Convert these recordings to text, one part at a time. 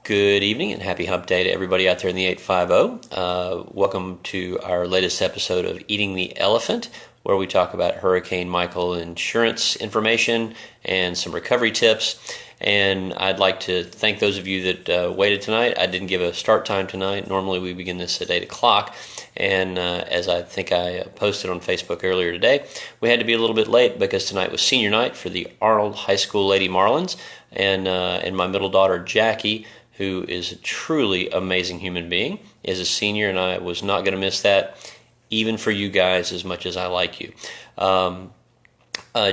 Good evening and happy hump day to everybody out there in the 850. Welcome to our latest episode of Eating the Elephant, where we talk about Hurricane Michael insurance information and some recovery tips. And I'd like to thank those of you that waited tonight. I didn't give a start time tonight. Normally we begin this at 8 o'clock. And as I think I posted on Facebook earlier today, we had to be a little bit late because tonight was senior night for the Arnold High School Lady Marlins. And my middle daughter, Jackie, who is a truly amazing human being, is a senior, and I was not going to miss that, even for you guys, as much as I like you.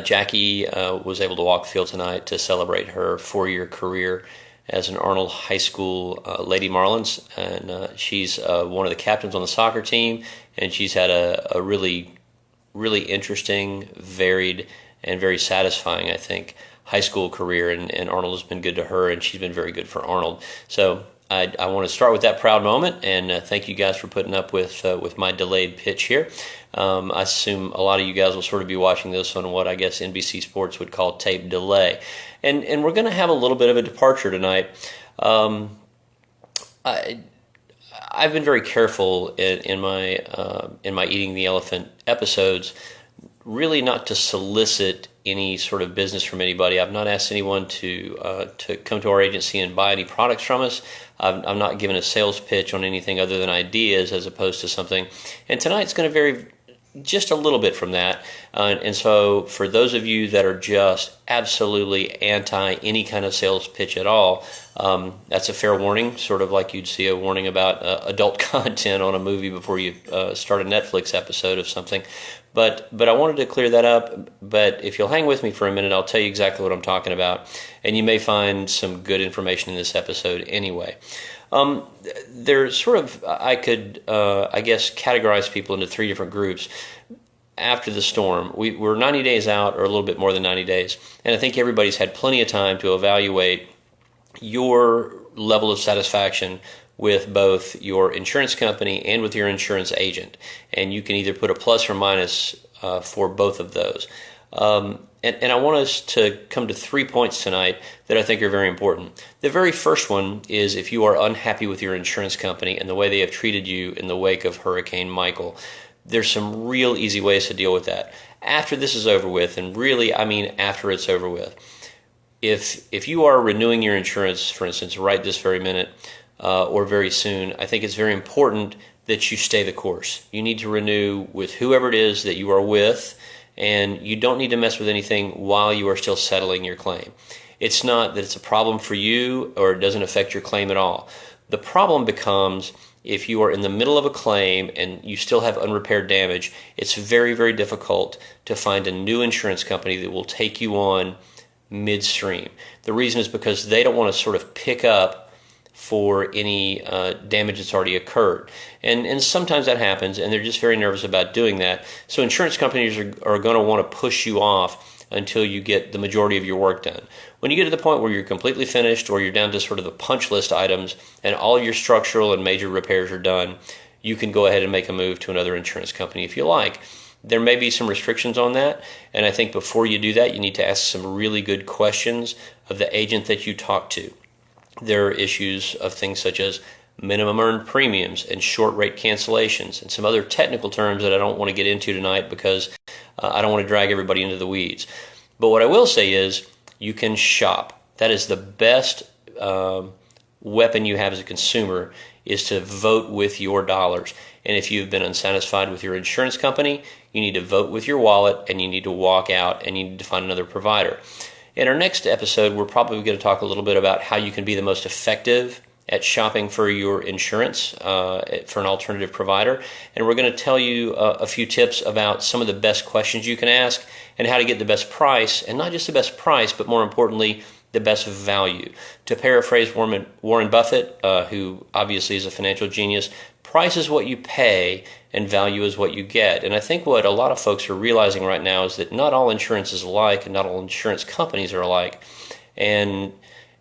Jackie was able to walk the field tonight to celebrate her 4-year career as an Arnold High School Lady Marlins, and she's one of the captains on the soccer team, and she's had a really, really interesting, varied, and very satisfying, I think, high school career, and Arnold has been good to her, and she's been very good for Arnold. So I want to start with that proud moment, and thank you guys for putting up with my delayed pitch here. I assume a lot of you guys will sort of be watching this on what I guess NBC Sports would call tape delay, and we're going to have a little bit of a departure tonight. I've been very careful in my Eating the Elephant episodes, really not to solicit any sort of business from anybody. I've not asked anyone to come to our agency and buy any products from us. I'm not given a sales pitch on anything other than ideas as opposed to something. And tonight's going to vary just a little bit from that. And so for those of you that are just absolutely anti any kind of sales pitch at all, that's a fair warning, sort of like you'd see a warning about adult content on a movie before you start a Netflix episode of something. But I wanted to clear that up. But if you'll hang with me for a minute, I'll tell you exactly what I'm talking about. And you may find some good information in this episode anyway. There's sort of, I could, I guess, categorize people into 3 different groups. After the storm, we're 90 days out, or a little bit more than 90 days. And I think everybody's had plenty of time to evaluate your level of satisfaction with both your insurance company and with your insurance agent. And you can either put a plus or minus for both of those. And I want us to come to 3 points tonight that I think are very important. The very first one is if you are unhappy with your insurance company and the way they have treated you in the wake of Hurricane Michael. There's some real easy ways to deal with that. After this is over with, and really I mean after it's over with, if you are renewing your insurance, for instance, right this very minute, or very soon, I think it's very important that you stay the course. You need to renew with whoever it is that you are with, and you don't need to mess with anything while you are still settling your claim. It's not that it's a problem for you or it doesn't affect your claim at all. The problem becomes if you are in the middle of a claim and you still have unrepaired damage, it's very, very difficult to find a new insurance company that will take you on midstream. The reason is because they don't want to sort of pick up for any damage that's already occurred. And sometimes that happens, and they're just very nervous about doing that. So insurance companies are going to want to push you off until you get the majority of your work done. When you get to the point where you're completely finished or you're down to sort of the punch list items and all your structural and major repairs are done, you can go ahead and make a move to another insurance company if you like. There may be some restrictions on that, and I think before you do that, you need to ask some really good questions of the agent that you talk to. There are issues of things such as minimum earned premiums and short rate cancellations and some other technical terms that I don't want to get into tonight because I don't want to drag everybody into the weeds. But what I will say is you can shop. That is the best weapon you have as a consumer, is to vote with your dollars. And if you've been unsatisfied with your insurance company, you need to vote with your wallet and you need to walk out and you need to find another provider. In our next episode, we're probably going to talk a little bit about how you can be the most effective at shopping for your insurance for an alternative provider. And we're going to tell you a few tips about some of the best questions you can ask and how to get the best price, and not just the best price, but more importantly, the best value. To paraphrase Warren Buffett, who obviously is a financial genius, price is what you pay and value is what you get. And I think what a lot of folks are realizing right now is that not all insurance is alike and not all insurance companies are alike. And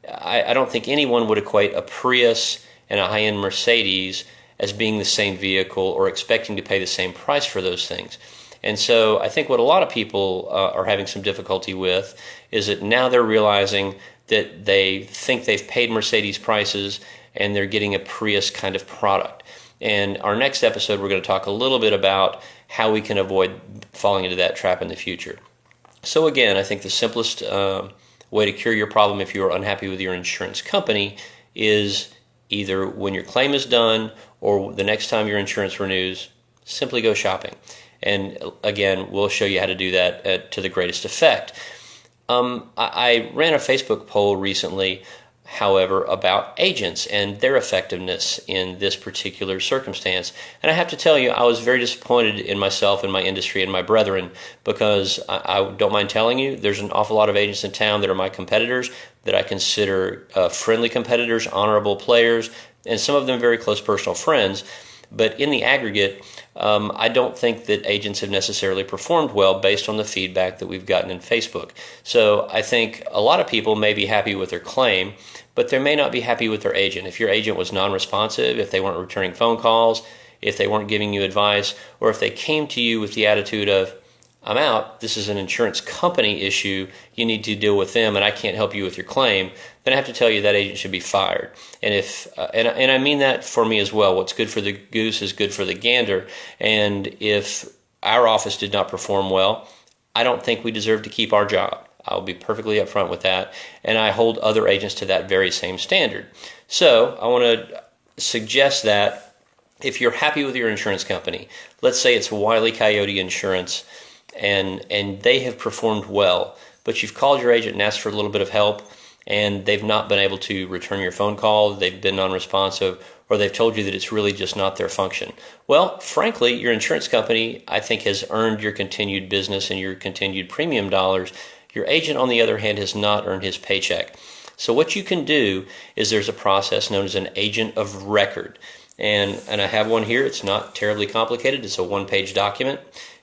I don't think anyone would equate a Prius and a high-end Mercedes as being the same vehicle or expecting to pay the same price for those things. And so I think what a lot of people are having some difficulty with is that now they're realizing that they think they've paid Mercedes prices and they're getting a Prius kind of product. And our next episode, we're going to talk a little bit about how we can avoid falling into that trap in the future. So again, I think the simplest way to cure your problem if you are unhappy with your insurance company is either when your claim is done or the next time your insurance renews, simply go shopping. And again, we'll show you how to do that to the greatest effect. I ran a Facebook poll recently, however, about agents and their effectiveness in this particular circumstance. And I have to tell you, I was very disappointed in myself and my industry and my brethren, because I don't mind telling you, there's an awful lot of agents in town that are my competitors that I consider friendly competitors, honorable players, and some of them very close personal friends. But in the aggregate, I don't think that agents have necessarily performed well based on the feedback that we've gotten in Facebook. So I think a lot of people may be happy with their claim, but they may not be happy with their agent. If your agent was non-responsive, if they weren't returning phone calls, if they weren't giving you advice, or if they came to you with the attitude of, I'm out, this is an insurance company issue, you need to deal with them and I can't help you with your claim, then I have to tell you that agent should be fired. And if and I mean that for me as well. What's good for the goose is good for the gander. And if our office did not perform well, I don't think we deserve to keep our job. I'll be perfectly upfront with that. And I hold other agents to that very same standard. So I want to suggest that if you're happy with your insurance company, let's say it's Wile E. Coyote Insurance, and they have performed well, but you've called your agent and asked for a little bit of help, and they've not been able to return your phone call, they've been non-responsive, or they've told you that it's really just not their function. Well, frankly, your insurance company, I think, has earned your continued business and your continued premium dollars. Your agent, on the other hand, has not earned his paycheck. So what you can do is there's a process known as an agent of record. And I have one here. It's not terribly complicated. It's a one-page document.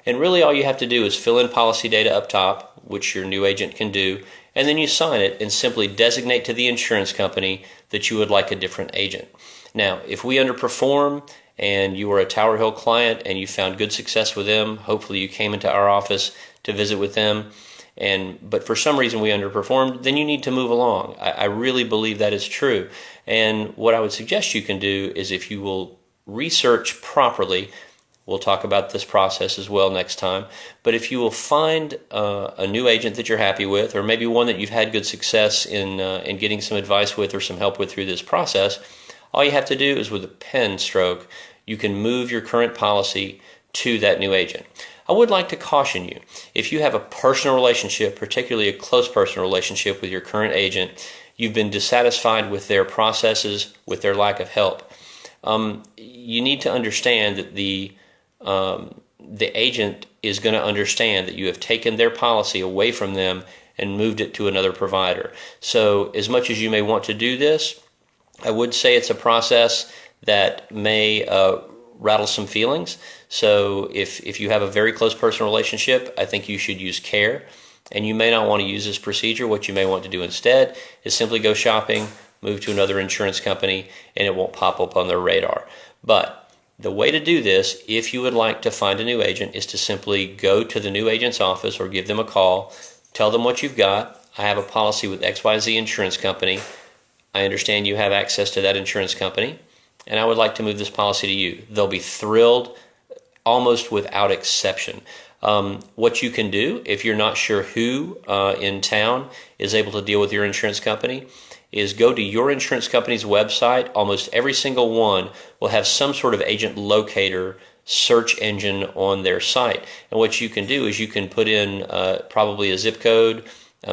And really all you have to do is fill in policy data up top, which your new agent can do, and then you sign it and simply designate to the insurance company that you would like a different agent. Now, if we underperform and you are a Tower Hill client and you found good success with them, hopefully you came into our office to visit with them, but for some reason we underperformed, then you need to move along. I really believe that is true. And what I would suggest you can do is, if you will research properly, we'll talk about this process as well next time, but if you will find a new agent that you're happy with, or maybe one that you've had good success in getting some advice with or some help with through this process, all you have to do is, with a pen stroke, you can move your current policy to that new agent. I would like to caution you, if you have a personal relationship, particularly a close personal relationship with your current agent, you've been dissatisfied with their processes, with their lack of help, you need to understand that the agent is going to understand that you have taken their policy away from them and moved it to another provider. So as much as you may want to do this, I would say it's a process that may rattle some feelings. So if you have a very close personal relationship, I think you should use care. And you may not want to use this procedure. What you may want to do instead is simply go shopping, move to another insurance company, and it won't pop up on their radar. But the way to do this, if you would like to find a new agent, is to simply go to the new agent's office or give them a call, tell them what you've got. I have a policy with XYZ Insurance Company. I understand you have access to that insurance company, and I would like to move this policy to you. They'll be thrilled almost without exception. What you can do, if you're not sure who in town is able to deal with your insurance company, is go to your insurance company's website. Almost every single one will have some sort of agent locator search engine on their site. And what you can do is you can put in probably a zip code,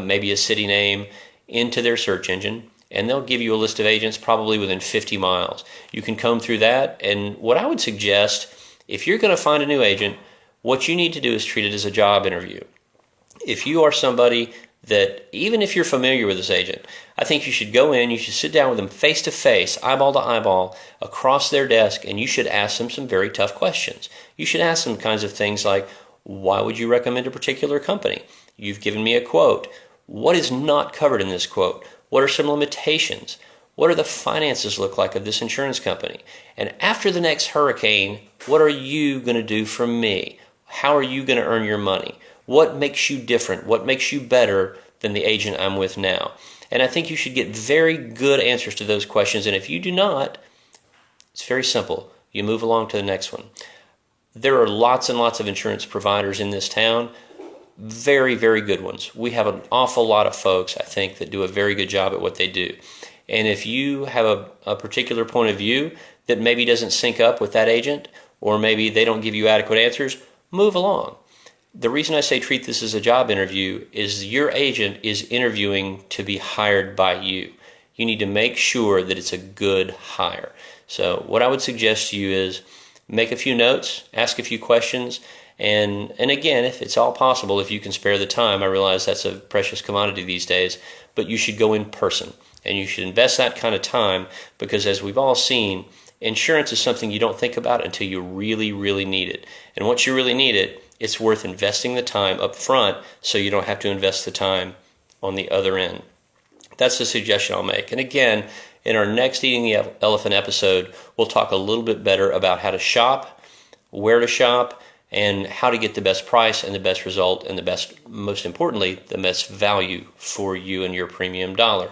maybe a city name, into their search engine, and they'll give you a list of agents probably within 50 miles. You can comb through that, and what I would suggest, if you're going to find a new agent, what you need to do is treat it as a job interview. If you are somebody that, even if you're familiar with this agent, I think you should go in, you should sit down with them face to face, eyeball to eyeball, across their desk, and you should ask them some very tough questions. You should ask them kinds of things like, why would you recommend a particular company? You've given me a quote. What is not covered in this quote? What are some limitations? What do the finances look like of this insurance company? And after the next hurricane, what are you going to do for me? How are you going to earn your money? What makes you different? What makes you better than the agent I'm with now? And I think you should get very good answers to those questions. And if you do not, it's very simple. You move along to the next one. There are lots and lots of insurance providers in this town, very, very good ones. We have an awful lot of folks, I think, that do a very good job at what they do. And if you have a particular point of view that maybe doesn't sync up with that agent, or maybe they don't give you adequate answers, move along. The reason I say treat this as a job interview is your agent is interviewing to be hired by you. You need to make sure that it's a good hire. So what I would suggest to you is make a few notes, ask a few questions, and again, if it's all possible, if you can spare the time, I realize that's a precious commodity these days, but you should go in person, and you should invest that kind of time, because as we've all seen, insurance is something you don't think about until you really, really need it. And once you really need it, it's worth investing the time up front so you don't have to invest the time on the other end. That's the suggestion I'll make. And again, in our next Eating the Elephant episode, we'll talk a little bit better about how to shop, where to shop, and how to get the best price and the best result and the best, most importantly, the best value for you and your premium dollar.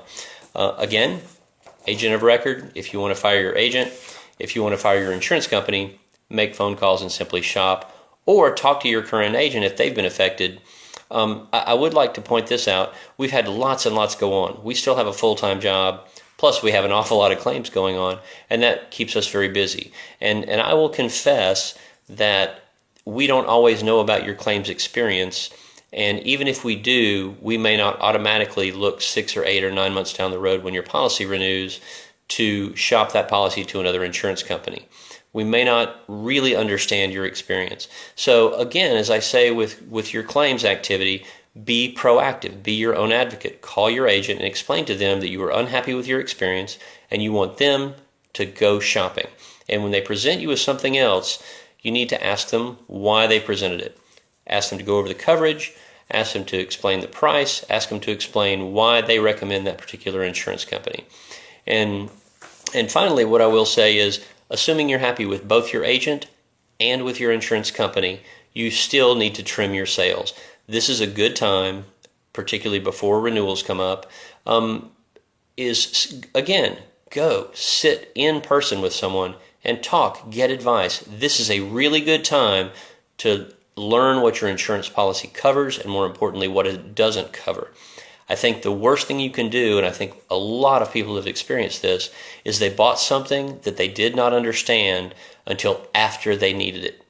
Again, agent of record, if you want to fire your agent, if you want to fire your insurance company, make phone calls and simply shop, or talk to your current agent if they've been affected. I would like to point this out. We've had lots and lots go on. We still have a full-time job, plus we have an awful lot of claims going on, and that keeps us very busy. And I will confess that we don't always know about your claims experience, and even if we do, we may not automatically look 6 or 8 or 9 months down the road when your policy renews to shop that policy to another insurance company. We may not really understand your experience. So again, as I say with your claims activity, be proactive, be your own advocate. Call your agent and explain to them that you are unhappy with your experience and you want them to go shopping. And when they present you with something else, you need to ask them why they presented it. Ask them to go over the coverage, ask them to explain the price, ask them to explain why they recommend that particular insurance company. And finally, what I will say is, assuming you're happy with both your agent and with your insurance company, you still need to trim your sails. This is a good time, particularly before renewals come up, is, again, go sit in person with someone and talk, get advice. This is a really good time to learn what your insurance policy covers and, more importantly, what it doesn't cover. I think the worst thing you can do, and I think a lot of people have experienced this, is they bought something that they did not understand until after they needed it.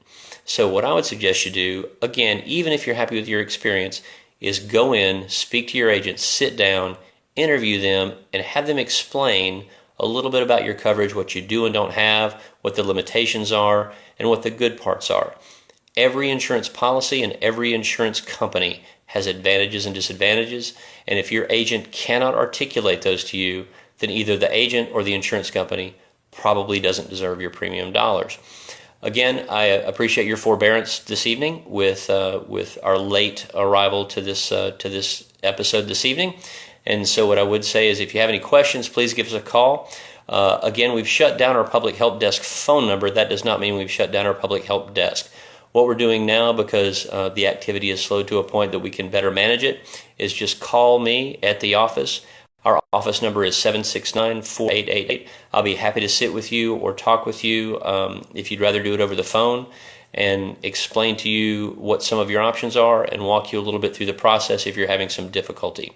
So what I would suggest you do, again, even if you're happy with your experience, is go in, speak to your agent, sit down, interview them, and have them explain a little bit about your coverage, what you do and don't have, what the limitations are, and what the good parts are. Every insurance policy and every insurance company has advantages and disadvantages, and if your agent cannot articulate those to you, then either the agent or the insurance company probably doesn't deserve your premium dollars. Again, I appreciate your forbearance this evening with our late arrival to this episode this evening. And so what I would say is, if you have any questions, please give us a call. Again, we've shut down our public help desk phone number. That does not mean we've shut down our public help desk. What we're doing now, because the activity is slowed to a point that we can better manage it, is just call me at the office. Our office number is 769-4888. I'll be happy to sit with you or talk with you if you'd rather do it over the phone, and explain to you what some of your options are and walk you a little bit through the process if you're having some difficulty.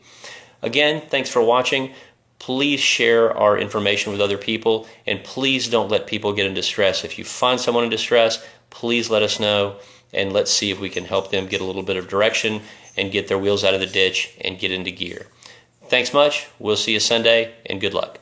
Again, thanks for watching. Please share our information with other people, and please don't let people get in distress. If you find someone in distress, please let us know, and let's see if we can help them get a little bit of direction and get their wheels out of the ditch and get into gear. Thanks much. We'll see you Sunday, and good luck.